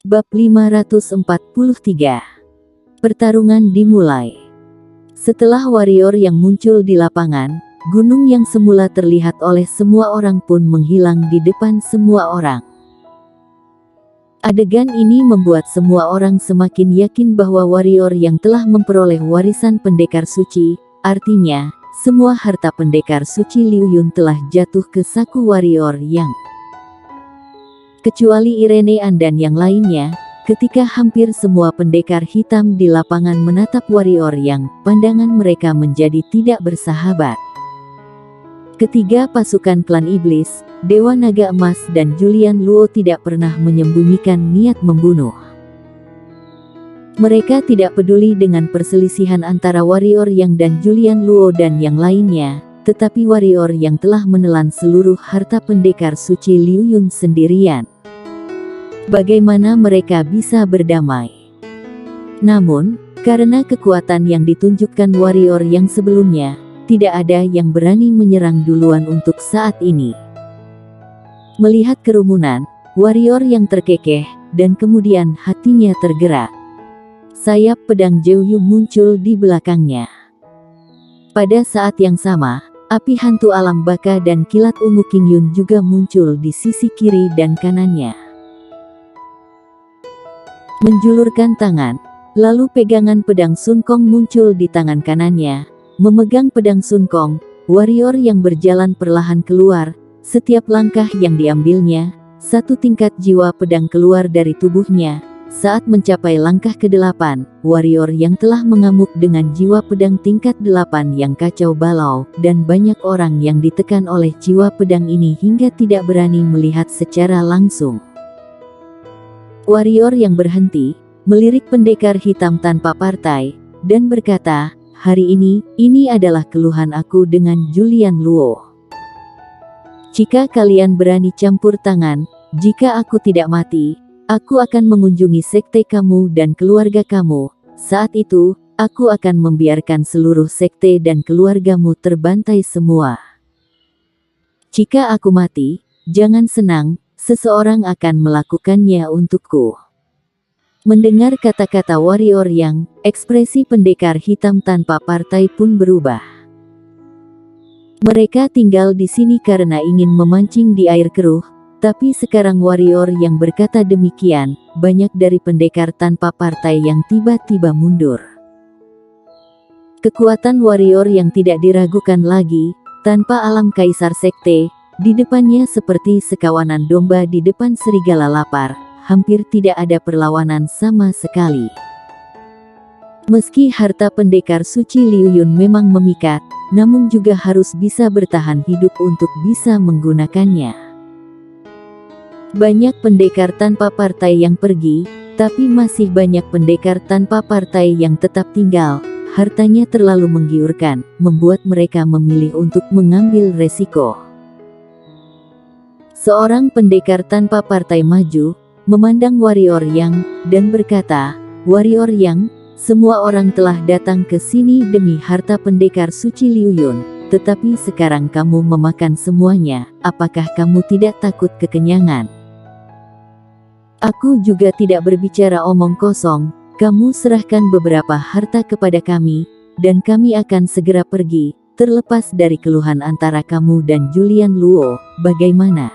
Bab 543. Pertarungan dimulai. Setelah warrior yang muncul di lapangan, gunung yang semula terlihat oleh semua orang pun menghilang di depan semua orang. Adegan ini membuat semua orang semakin yakin bahwa warrior yang telah memperoleh warisan pendekar suci, artinya, semua harta pendekar suci Liu Yun telah jatuh ke saku warrior yang. Kecuali Irene An dan yang lainnya, ketika hampir semua pendekar hitam di lapangan menatap warrior yang pandangan mereka menjadi tidak bersahabat. Ketiga pasukan klan iblis, Dewa Naga Emas dan Julian Luo tidak pernah menyembunyikan niat membunuh. Mereka tidak peduli dengan perselisihan antara warrior yang dan Julian Luo dan yang lainnya, tetapi warrior yang telah menelan seluruh harta pendekar suci Liu Yun sendirian. Bagaimana mereka bisa berdamai? Namun, karena kekuatan yang ditunjukkan warrior yang sebelumnya, tidak ada yang berani menyerang duluan untuk saat ini. Melihat kerumunan, warrior yang terkekeh, dan kemudian hatinya tergerak. Sayap pedang Zhou Yu muncul di belakangnya. Pada saat yang sama, api hantu alam baka dan kilat ungu King Yun juga muncul di sisi kiri dan kanannya. Menjulurkan tangan, lalu pegangan pedang Sun Kong muncul di tangan kanannya. Memegang pedang Sun Kong, warrior yang berjalan perlahan keluar, setiap langkah yang diambilnya, satu tingkat jiwa pedang keluar dari tubuhnya. Saat mencapai langkah ke-8, warrior yang telah mengamuk dengan jiwa pedang tingkat 8 yang kacau balau, dan banyak orang yang ditekan oleh jiwa pedang ini hingga tidak berani melihat secara langsung. Warrior yang berhenti, melirik pendekar hitam tanpa partai, dan berkata, "Hari ini adalah keluhan aku dengan Julian Luo. Jika kalian berani campur tangan, jika aku tidak mati, aku akan mengunjungi sekte kamu dan keluarga kamu. Saat itu, aku akan membiarkan seluruh sekte dan keluargamu terbantai semua. Jika aku mati, jangan senang, seseorang akan melakukannya untukku." Mendengar kata-kata warrior yang, ekspresi pendekar hitam tanpa partai pun berubah. Mereka tinggal di sini karena ingin memancing di air keruh, tapi sekarang warrior yang berkata demikian, banyak dari pendekar tanpa partai yang tiba-tiba mundur. Kekuatan warrior yang tidak diragukan lagi, tanpa alam kaisar sekte, di depannya seperti sekawanan domba di depan serigala lapar. Hampir tidak ada perlawanan sama sekali. Meski harta pendekar suci Liu Yun memang memikat, namun juga harus bisa bertahan hidup untuk bisa menggunakannya. Banyak pendekar tanpa partai yang pergi, tapi masih banyak pendekar tanpa partai yang tetap tinggal. Hartanya terlalu menggiurkan, membuat mereka memilih untuk mengambil resiko. Seorang pendekar tanpa partai maju, memandang warrior yang, dan berkata, "Warrior yang, semua orang telah datang ke sini demi harta pendekar suci Liu Yun, tetapi sekarang kamu memakan semuanya, apakah kamu tidak takut kekenyangan? Aku juga tidak berbicara omong kosong, kamu serahkan beberapa harta kepada kami, dan kami akan segera pergi, terlepas dari keluhan antara kamu dan Julian Luo, bagaimana?"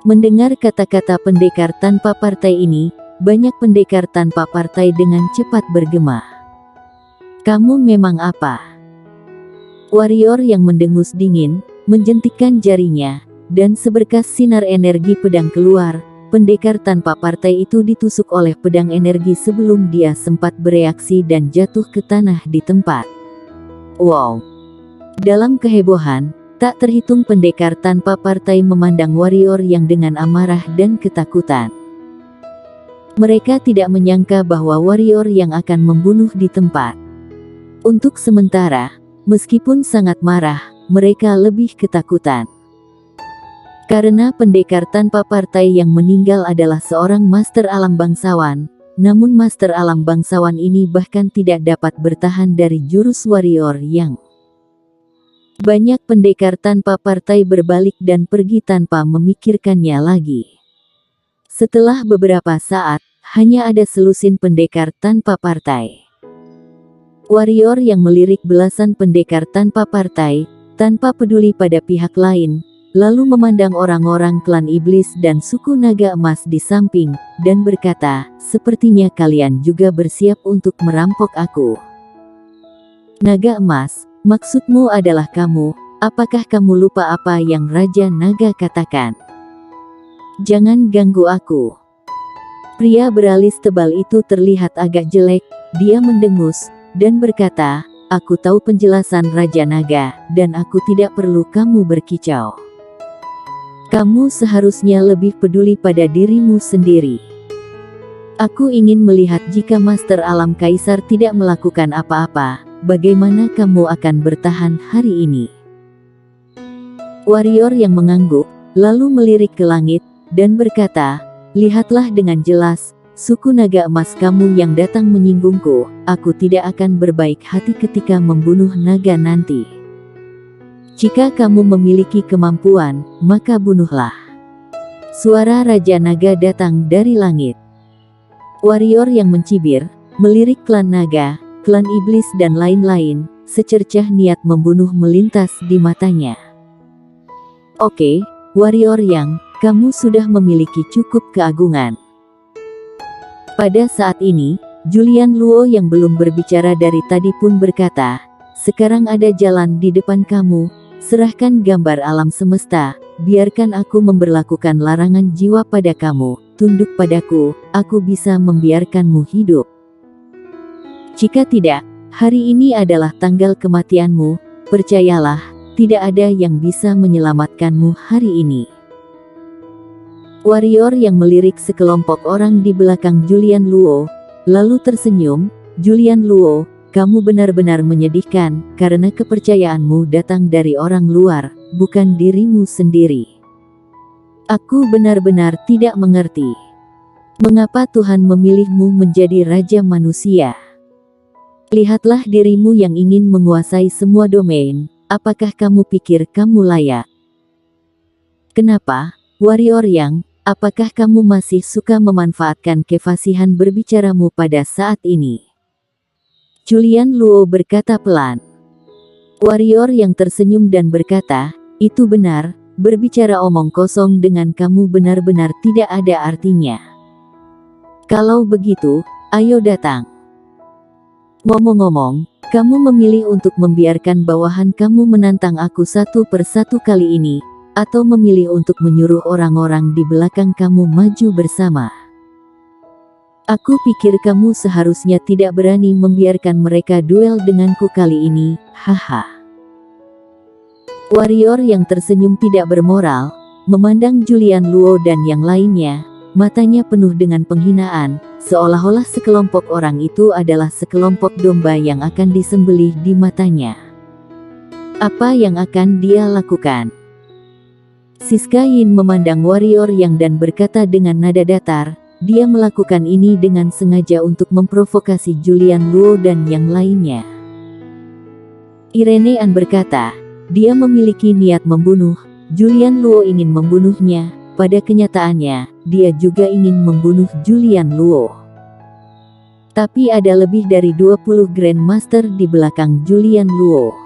Mendengar kata-kata pendekar tanpa partai ini, banyak pendekar tanpa partai dengan cepat bergema. "Kamu memang apa?" Warrior yang mendengus dingin, menjentikkan jarinya, dan seberkas sinar energi pedang keluar. Pendekar tanpa partai itu ditusuk oleh pedang energi sebelum dia sempat bereaksi dan jatuh ke tanah di tempat. Wow! Dalam kehebohan, tak terhitung pendekar tanpa partai memandang warrior yang dengan amarah dan ketakutan. Mereka tidak menyangka bahwa warrior yang akan membunuh di tempat. Untuk sementara, meskipun sangat marah, mereka lebih ketakutan. Karena pendekar tanpa partai yang meninggal adalah seorang master alam bangsawan, namun master alam bangsawan ini bahkan tidak dapat bertahan dari jurus warrior yang. Banyak pendekar tanpa partai berbalik dan pergi tanpa memikirkannya lagi. Setelah beberapa saat, hanya ada selusin pendekar tanpa partai. Warrior yang melirik belasan pendekar tanpa partai, tanpa peduli pada pihak lain, lalu memandang orang-orang klan iblis dan suku naga emas di samping, dan berkata, "Sepertinya kalian juga bersiap untuk merampok aku." Naga emas, maksudmu adalah kamu, apakah kamu lupa apa yang Raja Naga katakan? Jangan ganggu aku. Pria beralis tebal itu terlihat agak jelek, dia mendengus, dan berkata, "Aku tahu penjelasan Raja Naga, dan aku tidak perlu kamu berkicau. Kamu seharusnya lebih peduli pada dirimu sendiri. Aku ingin melihat jika Master Alam Kaisar tidak melakukan apa-apa, bagaimana kamu akan bertahan hari ini?" Warrior yang mengangguk, lalu melirik ke langit, dan berkata, "Lihatlah dengan jelas, suku naga emas kamu yang datang menyinggungku, aku tidak akan berbaik hati ketika membunuh naga nanti. Jika kamu memiliki kemampuan, maka bunuhlah." Suara Raja Naga datang dari langit. Warrior yang mencibir, melirik klan naga, klan iblis dan lain-lain, secercah niat membunuh melintas di matanya. "Oke, warrior yang, kamu sudah memiliki cukup keagungan." Pada saat ini, Julian Luo yang belum berbicara dari tadi pun berkata, "Sekarang ada jalan di depan kamu, serahkan gambar alam semesta, biarkan aku memberlakukan larangan jiwa pada kamu, tunduk padaku, aku bisa membiarkanmu hidup. Jika tidak, hari ini adalah tanggal kematianmu, percayalah, tidak ada yang bisa menyelamatkanmu hari ini." Warrior yang melirik sekelompok orang di belakang Julian Luo, lalu tersenyum, "Julian Luo, kamu benar-benar menyedihkan, karena kepercayaanmu datang dari orang luar, bukan dirimu sendiri. Aku benar-benar tidak mengerti. Mengapa Tuhan memilihmu menjadi raja manusia? Lihatlah dirimu yang ingin menguasai semua domain, apakah kamu pikir kamu layak? Kenapa, warrior yang, apakah kamu masih suka memanfaatkan kefasihan berbicaramu pada saat ini?" Julian Luo berkata pelan. Warrior yang tersenyum dan berkata, "Itu benar, berbicara omong kosong dengan kamu benar-benar tidak ada artinya. Kalau begitu, ayo datang. Ngomong-ngomong, kamu memilih untuk membiarkan bawahan kamu menantang aku satu persatu kali ini, atau memilih untuk menyuruh orang-orang di belakang kamu maju bersama? Aku pikir kamu seharusnya tidak berani membiarkan mereka duel denganku kali ini, haha." Warrior yang tersenyum tidak bermoral, memandang Julian Luo dan yang lainnya, matanya penuh dengan penghinaan, seolah-olah sekelompok orang itu adalah sekelompok domba yang akan disembelih di matanya. Apa yang akan dia lakukan? Siska Yin memandang warrior yang dan berkata dengan nada datar, "Dia melakukan ini dengan sengaja untuk memprovokasi Julian Luo dan yang lainnya." Irene An berkata, "Dia memiliki niat membunuh, Julian Luo ingin membunuhnya, pada kenyataannya, dia juga ingin membunuh Julian Luo. Tapi ada lebih dari 20 Grandmaster di belakang Julian Luo."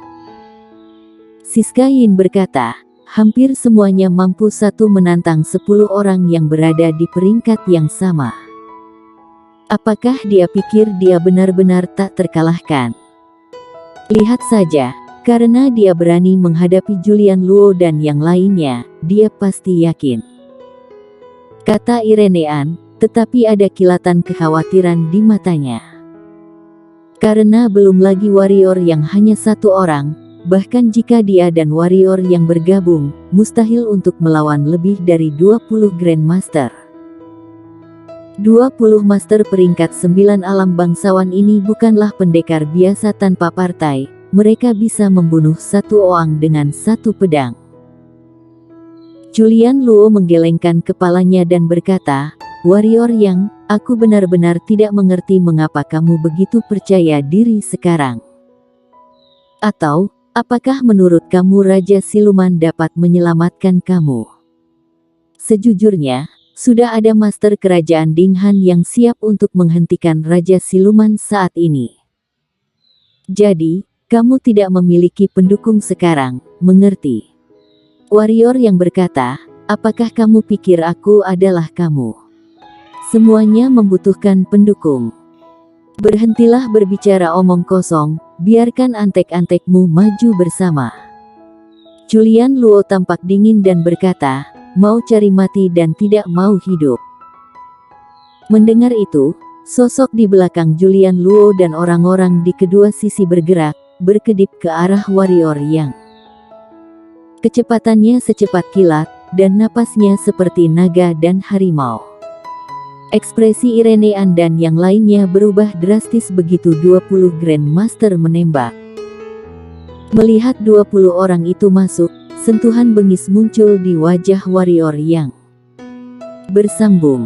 Siska Yin berkata, "Hampir semuanya mampu satu menantang 10 orang yang berada di peringkat yang sama. Apakah dia pikir dia benar-benar tak terkalahkan? Lihat saja, karena dia berani menghadapi Julian Luo dan yang lainnya, dia pasti yakin," kata Irene An, tetapi ada kilatan kekhawatiran di matanya. Karena belum lagi warrior yang hanya satu orang, bahkan jika dia dan warrior yang bergabung, mustahil untuk melawan lebih dari 20 Grandmaster. 20 Master peringkat 9 alam bangsawan ini bukanlah pendekar biasa tanpa partai, mereka bisa membunuh satu orang dengan satu pedang. Julian Luo menggelengkan kepalanya dan berkata, "Warrior yang, aku benar-benar tidak mengerti mengapa kamu begitu percaya diri sekarang. Atau, apakah menurut kamu Raja Siluman dapat menyelamatkan kamu? Sejujurnya, Sudah ada master kerajaan Dinghan yang siap untuk menghentikan Raja Siluman saat ini. Jadi, kamu tidak memiliki pendukung sekarang, mengerti? Warrior yang berkata, apakah kamu pikir aku adalah kamu? Semuanya membutuhkan pendukung. Berhentilah berbicara omong kosong, biarkan antek-antekmu maju bersama. Julian Luo tampak dingin dan berkata, mau cari mati dan tidak mau hidup. Mendengar itu, sosok di belakang Julian Luo dan orang-orang di kedua sisi bergerak, berkedip ke arah warrior yang. Kecepatannya secepat kilat, dan napasnya seperti naga dan harimau. Ekspresi Irene An dan yang lainnya berubah drastis begitu 20 Grandmaster menembak. Melihat 20 orang itu masuk, sentuhan bengis muncul di wajah warrior yang bersambung.